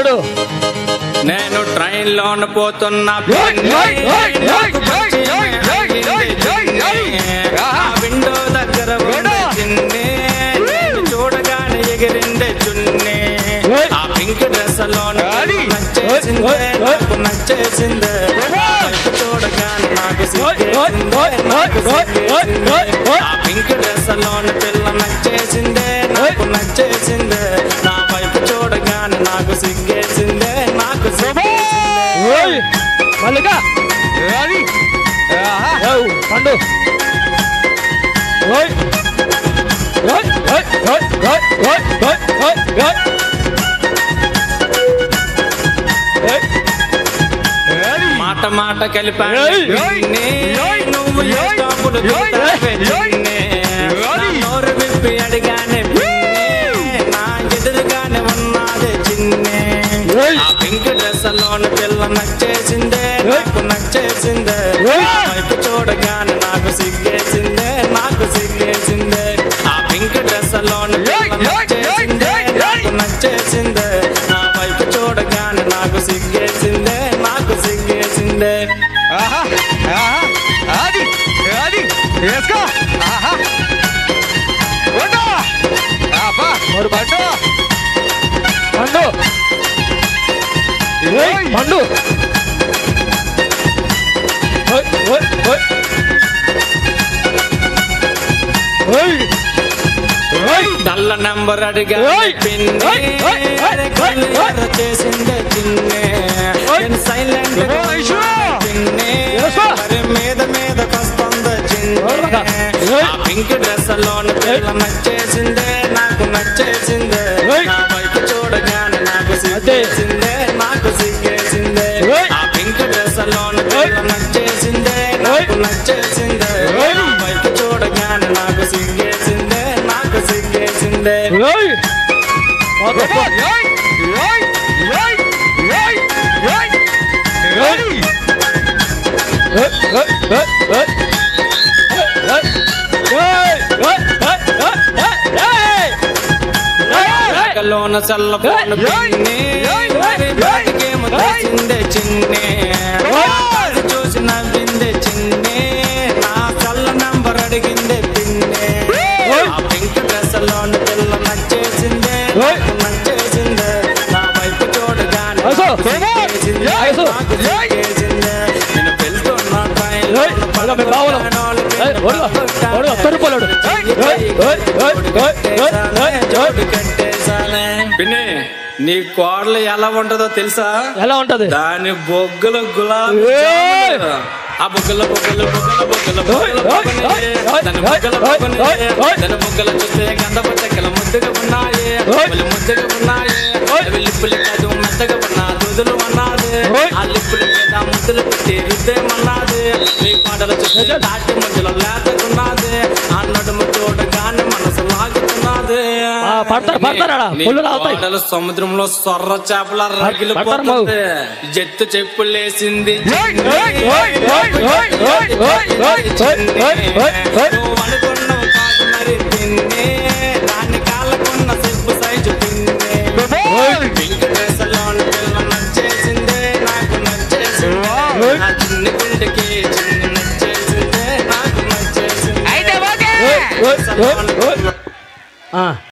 చాలు. నేను ట్రైన్ లోన పోతున్నా విండో దగ్గర చూడగానే ఎగిరిండే చున్నీ ఆ పింక్ డ్రెస్ లోన నచ్చేసిందే నాకు నచ్చేసిందే చూడగానే నాకు ఆ పింక్ డ్రెస్ లోన పిల్ల నచ్చేసిందే నాకు నచ్చేసిందే నా వైపు చూడగానే నాకు సిగ్గేసిందే నాకు మల్లిక పండు మాట మాట కలిపాను నువ్వు నోరు విప్పి అడిగానే నా ఎదురుగానే ఉన్నదే చిన్నే ఆ పింక్ డ్రెస్ లోన పిల్ల నచ్చేసిందే నాకు నచ్చేసిందే వైపు చూడగానే నాకు సిగ్గేసిందే నాకు సిగ్గేసిందే ఆ పింక్ డ్రెస్ లోన పిల్ల నచ్చేసిందే నాకు నచ్చేసిందే నా వైపు చూడగానే నాకు సిగ్గేసిందే నాకు సిగ్గేసిందే పండు డల్ల నంబర్ అడిగా చేసిందే చిన్నే సైలెంట్ పిన్నే మీద మీద వస్తుందే చిన్నే పింక్ డ్రెస్ లోన పిల్ల నచ్చేసిందే నాకు నచ్చేసిందే నా వైపు చూడగానే నాకు సిగ్గేసిందే నాకు సిగ్గేసిందే ఆ పింక్ డ్రెస్ లోన పిల్ల నచ్చేసిందే నాకు నచ్చేసిందే నా వైపు చూడగానే నాకు సిగ్గేసిందే నాకు సిగ్గేసిందే లోన చల్ల పోను పిన్నే చిన్నే చూసి నవ్విందే చిన్నే నా చల్ల నంబర్ అడిగిందే పిన్నే ఆ పింక్ డ్రెస్ లోన పిల్ల నచ్చేసిందే నాకు నచ్చేసిందే నా వైపు చూడగానే నేను వెళ్తున్నా పిన్ని నీ కోడలు ఎలా ఉంటదో తెలుసా? ఎలా ఉంటది? దాని బొగ్గుల గులాబీ ఆ బొగ్గల బొగ్గల బొగ్గల బొగ్గల బొగ్గల బొగ్గల చూస్తే గంధపు చెక్కల ముద్దుగా ఉన్నాయి ముద్దుగా ఉన్నాయి లిప్పులు కాదు మెత్తగా ఉన్నా దుదులు అన్నది ఆ లిప్పుల మీద ముద్దులు పెట్టి రుద్దేమన్నది నీ పాటలు చూస్తే దాటి మధ్యలో లేతకున్నది ఆ నడుము చూడగానే మనసు లాగుతున్నది పాటలు సముద్రంలో సొర్ర చేపల రగిలిపోతుంది జట్టు చెప్పులేసింది నువ్వు అనుకున్న